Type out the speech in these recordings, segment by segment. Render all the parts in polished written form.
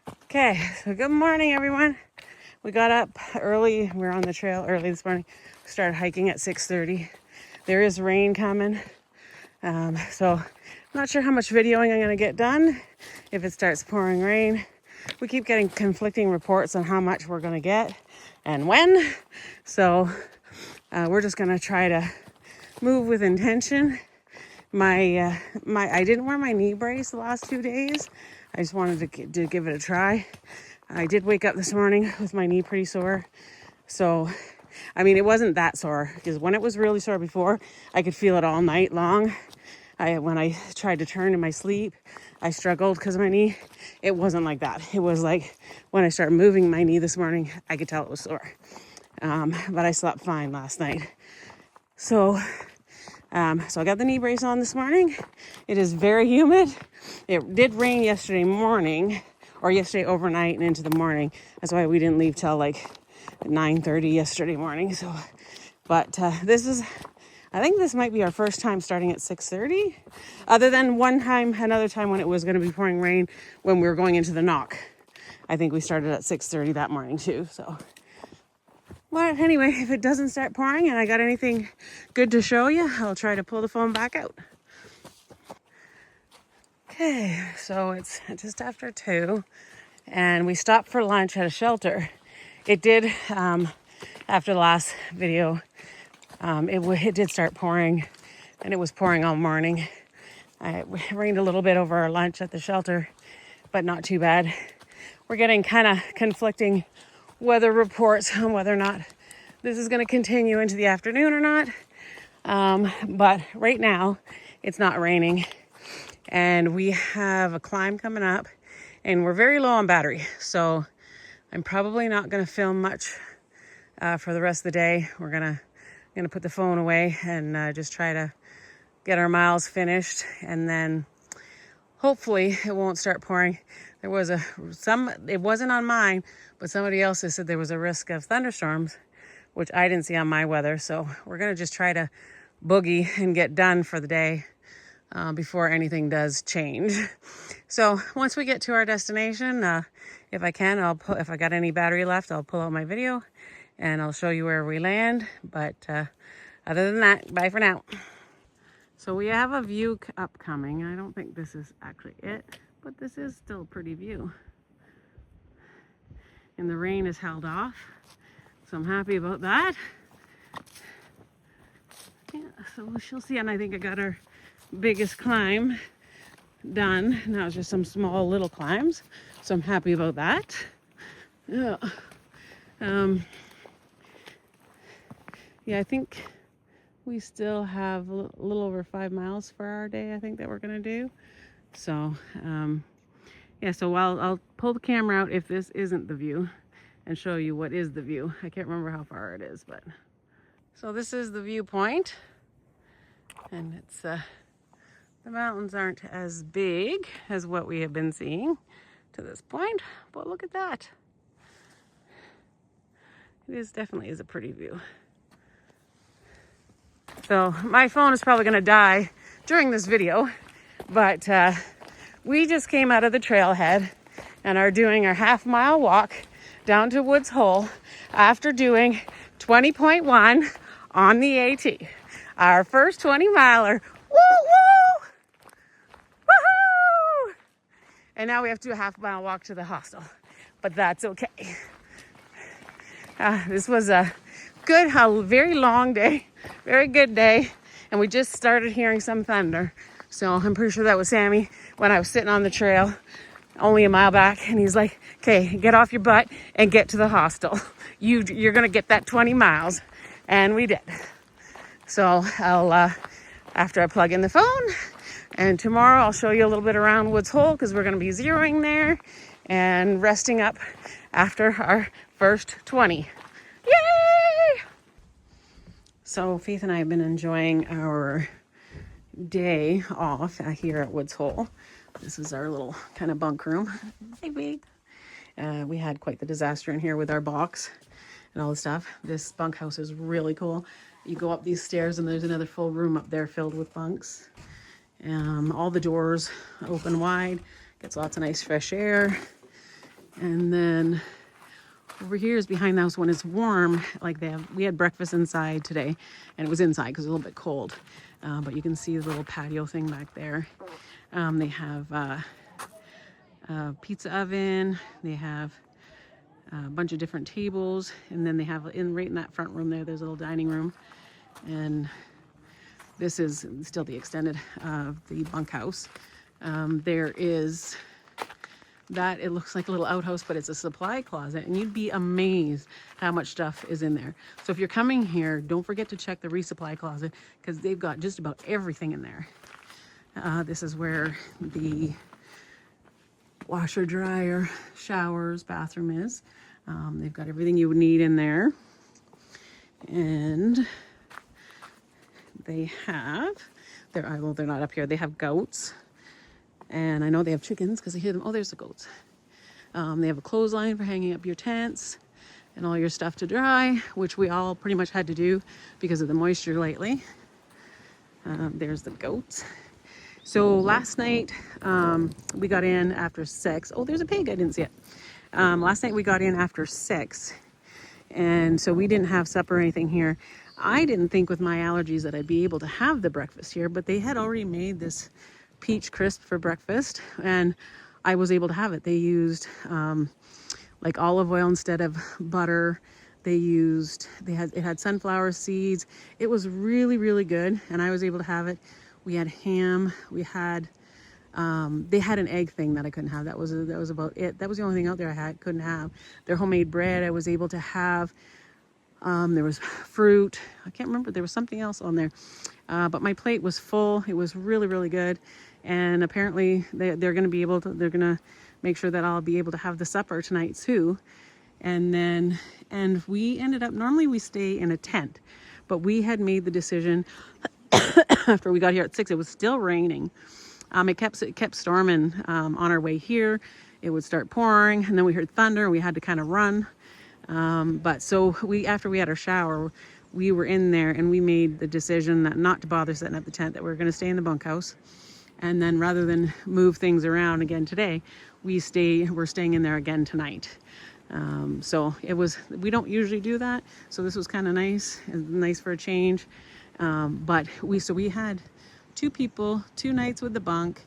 Okay, so good morning, everyone. We got up early. We were on the trail early this morning. We started hiking at 6:30. There is rain coming, so I'm not sure how much videoing I'm going to get done if it starts pouring rain. We keep getting conflicting reports on how much we're going to get and when. So we're just going to try to move with intention. I didn't wear my knee brace the last 2 days. I just wanted to give it a try. I did wake up this morning with my knee pretty sore. So, I mean, it wasn't that sore because when it was really sore before, I could feel it all night long. When I tried to turn in my sleep, I struggled because of my knee. It wasn't like that. It was like when I started moving my knee this morning, I could tell it was sore. But I slept fine last night. So I got the knee brace on this morning. It is very humid. It did rain yesterday morning, or yesterday overnight and into the morning. That's why we didn't leave till like 9:30 yesterday morning. So, but I think this might be our first time starting at 6:30, other than another time when it was going to be pouring rain when we were going into the knock. I think we started at 6:30 that morning too. So. But anyway, if it doesn't start pouring and I got anything good to show you, I'll try to pull the phone back out. Okay, so it's just after 2, and we stopped for lunch at a shelter. It did, after the last video, it did start pouring, and it was pouring all morning. It rained a little bit over our lunch at the shelter, but not too bad. We're getting kind of conflicting weather reports on whether or not this is going to continue into the afternoon or not. But right now it's not raining, and we have a climb coming up, and we're very low on battery. So I'm probably not going to film much for the rest of the day. We're gonna put the phone away and just try to get our miles finished, and then hopefully it won't start pouring. There was it wasn't on mine, but somebody else has said there was a risk of thunderstorms, which I didn't see on my weather. So we're going to just try to boogie and get done for the day before anything does change. So once we get to our destination, if I can, if I got any battery left, I'll pull out my video and I'll show you where we land. But other than that, bye for now. So we have a view upcoming. I don't think this is actually it, but this is still a pretty view. And the rain is held off, so I'm happy about that. Yeah, so we shall see. And I think I got our biggest climb done. Now it's just some small little climbs, so I'm happy about that. Yeah. Yeah, I think we still have a little over 5 miles for our day, I think, that we're going to do. So, yeah, so I'll pull the camera out if this isn't the view and show you what is the view. I can't remember how far it is, but. So this is the viewpoint, and it's, the mountains aren't as big as what we have been seeing to this point, but look at that. It definitely is a pretty view. So my phone is probably going to die during this video, but we just came out of the trailhead and are doing our half-mile walk down to Woods Hole after doing 20.1 on the AT. Our first 20-miler. Woo woo! Woohoo! And now we have to do a half-mile walk to the hostel, but that's okay. This was a very long day, very good day, and we just started hearing some thunder. So I'm pretty sure that was Sammy when I was sitting on the trail only a mile back, and he's like, okay, get off your butt and get to the hostel. You're gonna get that 20 miles. And we did. So I'll after I plug in the phone, and tomorrow I'll show you a little bit around Woods Hole, because we're going to be zeroing there and resting up after our first 20. Yay! So Faith and I have been enjoying our day off here at Woods Hole. This is our little kind of bunk room. Hey, babe. We had quite the disaster in here with our box and all the stuff. This bunkhouse is really cool. You go up these stairs and there's another full room up there filled with bunks. All the doors open wide. Gets lots of nice fresh air. And then over here is behind the house when it's warm. Like we had breakfast inside today, and it was inside because it was a little bit cold. But you can see the little patio thing back there. They have a pizza oven. They have a bunch of different tables, and then they have right in that front room there's a little dining room. And this is still the extended the bunkhouse. There is that, it looks like a little outhouse, but it's a supply closet, and you'd be amazed how much stuff is in there. So if you're coming here, don't forget to check the resupply closet because they've got just about everything in there. This is where the washer, dryer, showers, bathroom is. They've got everything you would need in there. And they have, well, they're not up here. They have goats. And I know they have chickens because I hear them. Oh, there's the goats. They have a clothesline for hanging up your tents and all your stuff to dry, which we all pretty much had to do because of the moisture lately. There's the goats. So last night we got in after 6. Oh, there's a pig. I didn't see it. Last night we got in after 6. And so we didn't have supper or anything here. I didn't think with my allergies that I'd be able to have the breakfast here, but they had already made this peach crisp for breakfast, and I was able to have it. They used like olive oil instead of butter. It had sunflower seeds. It was really, really good, and I was able to have it. We had ham. We had they had an egg thing that I couldn't have. That was about it. That was the only thing out there I couldn't have. Their homemade bread I was able to have. There was fruit. I can't remember. There was something else on there. But my plate was full. It was really, really good. And apparently they're going to be able to, they're going to make sure that I'll be able to have the supper tonight too. And we ended up, normally we stay in a tent, but we had made the decision after we got here at 6, it was still raining. It kept storming on our way here. It would start pouring, and then we heard thunder. We had to kind of run. But so after we had our shower, we were in there and we made the decision that not to bother setting up the tent, that we were going to stay in the bunkhouse. And then rather than move things around again today, we're staying in there again tonight. So we don't usually do that. So this was kind of nice for a change. But we had 2 people, 2 nights with the bunk.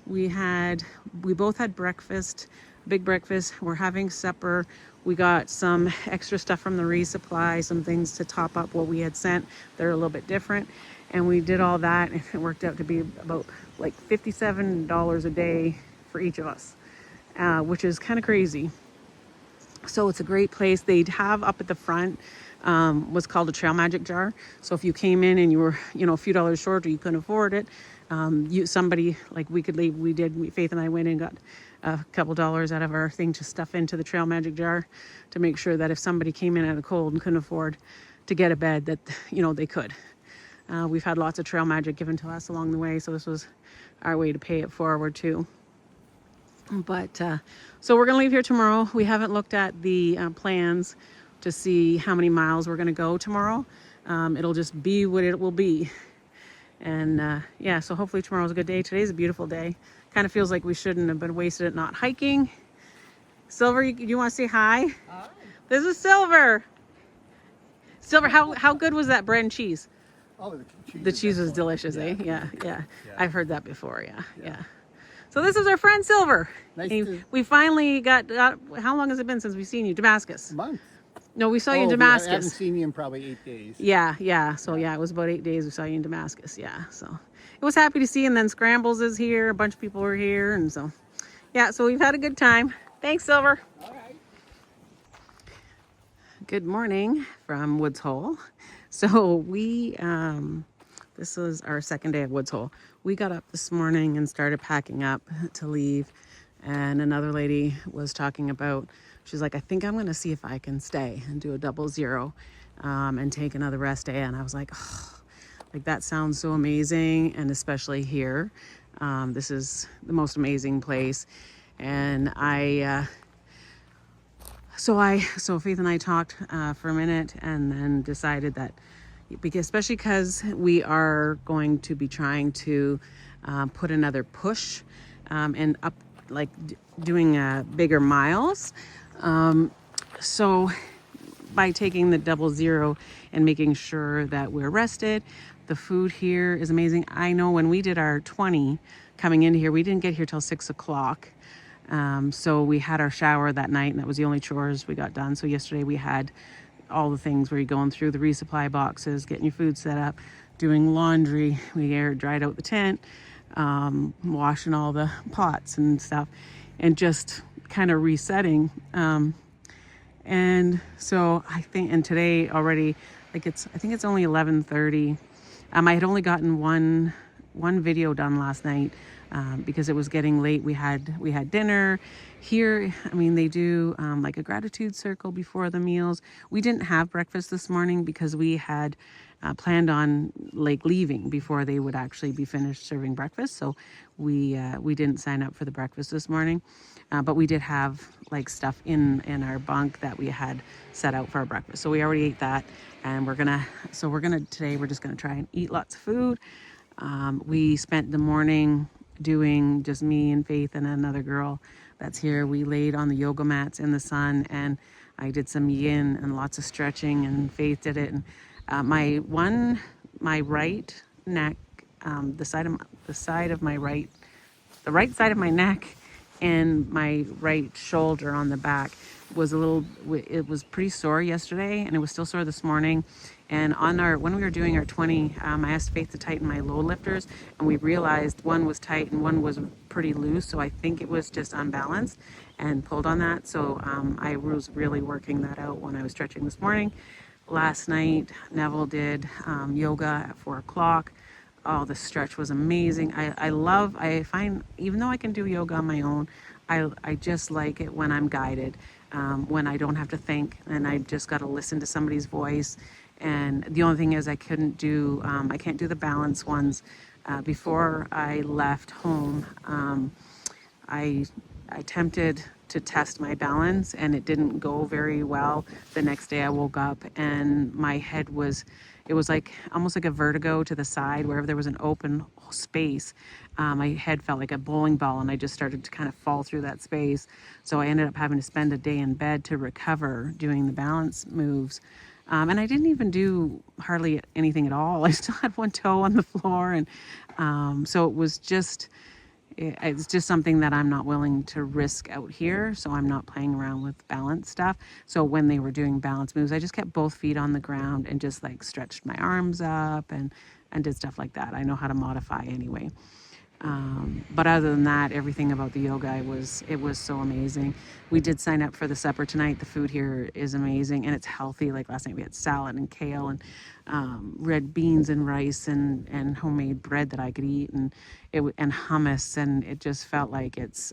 We both had breakfast, big breakfast. We're having supper. We got some extra stuff from the resupply, some things to top up what we had sent. They're a little bit different. And we did all that, and it worked out to be about like $57 a day for each of us, which is kind of crazy. So it's a great place. They'd have up at the front what's called a Trail Magic jar. So if you came in and you were, a few dollars short or you couldn't afford it, somebody, like we could leave, Faith and I went and got a couple dollars out of our thing to stuff into the Trail Magic jar to make sure that if somebody came in at a cold and couldn't afford to get a bed, that, they could. We've had lots of Trail Magic given to us along the way, so this was our way to pay it forward too. But so we're going to leave here tomorrow. We haven't looked at the plans to see how many miles we're going to go tomorrow. It'll just be what it will be. And yeah, so hopefully tomorrow's a good day. Today's a beautiful day. Kind of feels like we shouldn't have been wasted at not hiking. Silver, you want to say hi? Hi. This is Silver. Silver, how good was that bread and cheese? Oh, the cheese was delicious, eh? Yeah. I've heard that before, yeah. So this is our friend Silver. We finally got, how long has it been since we've seen you? Damascus. A month. No, we saw you in Damascus. I haven't seen you in probably 8 days. Yeah. So yeah, it was about 8 days we saw you in Damascus, yeah. So it was happy to see you, and then Scrambles is here. A bunch of people were here, and so, yeah, so we've had a good time. Thanks, Silver. All right. Good morning from Woods Hole. So this was our second day at Woods Hole. We got up this morning and started packing up to leave, and another lady was talking about, she's like, I think I'm going to see if I can stay and do a 00 and take another rest day. And I was like, oh, like that sounds so amazing. And especially here, this is the most amazing place. And so Faith and I talked for a minute, and then decided that, especially because we are going to be trying to put another push and up like doing bigger miles. So by taking the 00 and making sure that we're rested, the food here is amazing. I know when we did our 20 coming into here, we didn't get here till 6 o'clock. So we had our shower that night, and that was the only chores we got done. So yesterday we had all the things where you're going through the resupply boxes, getting your food set up, doing laundry. We air dried out the tent, washing all the pots and stuff, and just kind of resetting. And so I think, and today already, like I think it's only 11:30. I had only gotten one video done last night because it was getting late. We had dinner here. I mean, they do like a gratitude circle before the meals. We didn't have breakfast this morning because we had planned on like leaving before they would actually be finished serving breakfast. So we didn't sign up for the breakfast this morning, but we did have like stuff in our bunk that we had set out for our breakfast. So we already ate that, and today we're just gonna try and eat lots of food. We spent the morning doing, just me and Faith and another girl that's here. We laid on the yoga mats in the sun, and I did some yin and lots of stretching, and Faith did it. And my right neck, the right side of my neck and my right shoulder on the back it was pretty sore yesterday, and it was still sore this morning. And when we were doing our 20, I asked Faith to tighten my load lifters, and we realized one was tight and one was pretty loose. So I think it was just unbalanced and pulled on that. So I was really working that out when I was stretching this morning. Last night, Neville did yoga at 4 o'clock. Oh, the stretch was amazing. I find, even though I can do yoga on my own, I just like it when I'm guided, when I don't have to think and I just got to listen to somebody's voice. And the only thing is I can't do the balance ones. Before I left home, I attempted to test my balance, and it didn't go very well. The next day I woke up and my head it was like almost like a vertigo to the side. Wherever there was an open space, my head felt like a bowling ball, and I just started to kind of fall through that space. So I ended up having to spend a day in bed to recover doing the balance moves. And I didn't even do hardly anything at all. I still had one toe on the floor. And so it's just something that I'm not willing to risk out here. So I'm not playing around with balance stuff. So when they were doing balance moves, I just kept both feet on the ground and just like stretched my arms up and did stuff like that. I know how to modify anyway. But other than that, everything about the yoga, it was so amazing. We did sign up for the supper tonight. The food here is amazing, and it's healthy. Like last night we had salad and kale and red beans and rice and homemade bread that I could eat, and hummus, and it just felt like it's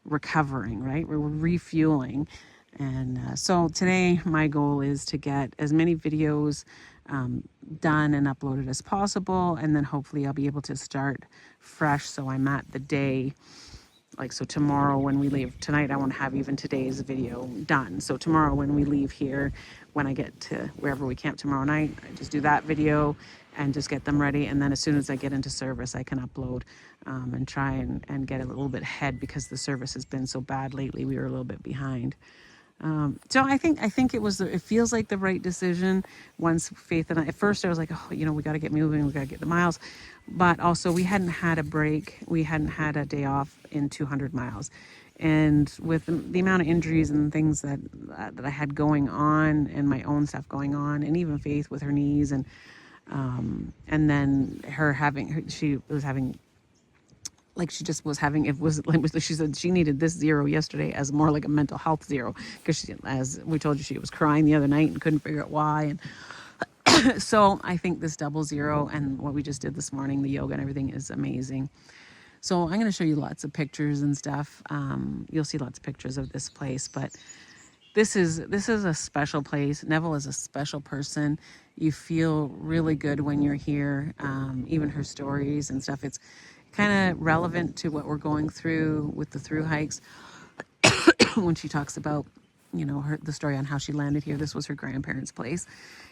recovering, right? We're refueling. And so today my goal is to get as many videos done and uploaded as possible, and then hopefully I'll be able to start fresh, so I'm at the day, like, so tomorrow when we leave tonight, I want to have even today's video done. So tomorrow when we leave here, when I get to wherever we camp tomorrow night, I just do that video and just get them ready, and then as soon as I get into service, I can upload and try and get a little bit ahead, because the service has been so bad lately. We were a little bit behind. So I think it feels like the right decision. Once Faith and I, at first I was like, oh, we got to get moving, we got to get the miles, but also we hadn't had a break, we hadn't had a day off in 200 miles, and with the amount of injuries and things that I had going on, and my own stuff going on, and even Faith with her knees, and then she was having, like, she just was having, it was like, she said she needed this 0 yesterday as more like a mental health 0, because as we told you, she was crying the other night and couldn't figure out why. And so I think this 00 and what we just did this morning, the yoga and everything, is amazing. So I'm going to show you lots of pictures and stuff. You'll see lots of pictures of this place, but this is a special place. Neville is a special person. You feel really good when you're here. Even her stories and stuff, it's kind of relevant to what we're going through with the through hikes. When she talks about you know, the story on how she landed here. This was her grandparents' place,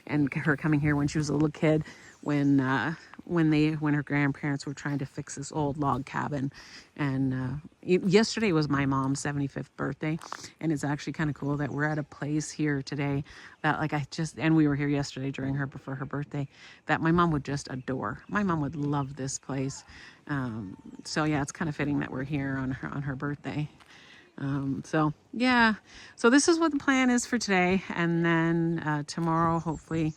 and her coming here when she was a little kid, when her grandparents were trying to fix this old log cabin. And yesterday was my mom's 75th birthday, and it's actually kind of cool that we're at a place here today that, like, and we were here yesterday for her birthday, that my mom would just adore. My mom would love this place. So yeah, it's kind of fitting that we're here on her birthday. So yeah, so this is what the plan is for today. And then tomorrow, hopefully,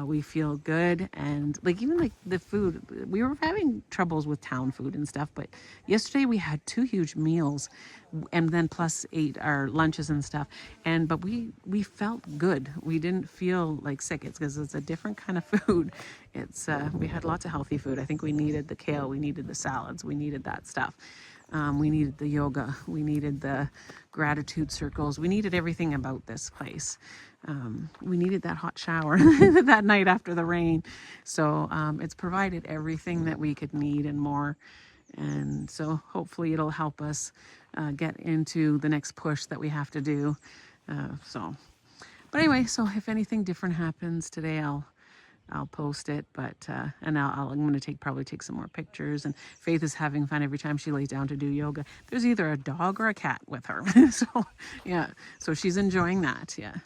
we feel good. And like, even like the food, we were having troubles with town food and stuff, but yesterday we had 2 huge meals, and then plus 8 our lunches and stuff. But we felt good. We didn't feel like sick. It's because it's a different kind of food. We had lots of healthy food. I think we needed the kale, we needed the salads, we needed that stuff. We needed the yoga, we needed the gratitude circles, we needed everything about this place. We needed that hot shower that night after the rain. So it's provided everything that we could need and more. And so hopefully it'll help us get into the next push that we have to do. But anyway, so if anything different happens today, I'll post it, but and I'm going to probably take some more pictures. And Faith is having fun every time she lays down to do yoga. There's either a dog or a cat with her. So yeah, so she's enjoying that. Yeah.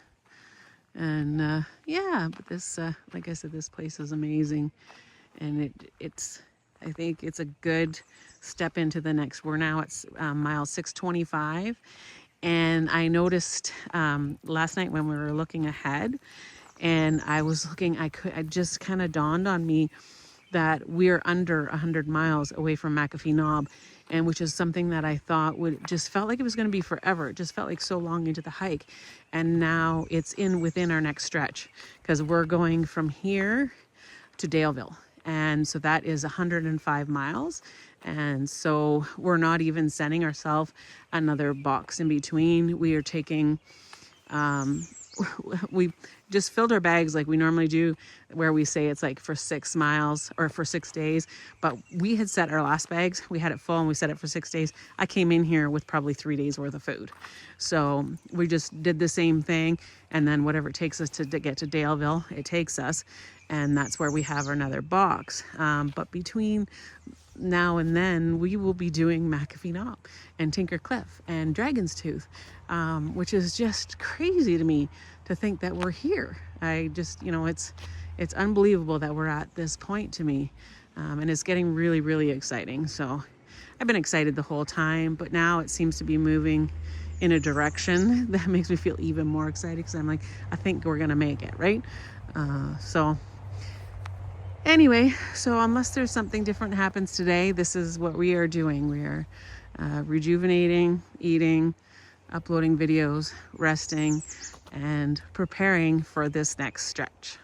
And yeah, but this like I said, this place is amazing, and I think it's a good step into the next. We're now at mile 625, and I noticed last night when we were looking ahead, and I was looking, it just kind of dawned on me that we're under 100 miles away from McAfee Knob, and which is something that I thought just felt like it was going to be forever. It just felt like so long into the hike, and now it's within our next stretch, because we're going from here to Daleville, and so that is 105 miles. And so we're not even sending ourselves another box in between. We are taking we just filled our bags like we normally do, where we say it's like for 6 miles or for 6 days. But we had set our last bags, we had it full, and we set it for 6 days. I came in here with probably 3 days worth of food. So we just did the same thing. And then whatever it takes us to get to Daleville, it takes us. And that's where we have another box. But between now and then, we will be doing McAfee Knob and Tinker Cliff and Dragon's Tooth, which is just crazy to me to think that we're here. I just, it's unbelievable that we're at this point to me, and it's getting really, really exciting. So I've been excited the whole time, but now it seems to be moving in a direction that makes me feel even more excited, because I'm like, I think we're gonna make it, right? So anyway, so unless there's something different happens today, this is what we are doing. We are rejuvenating, eating, uploading videos, resting, and preparing for this next stretch.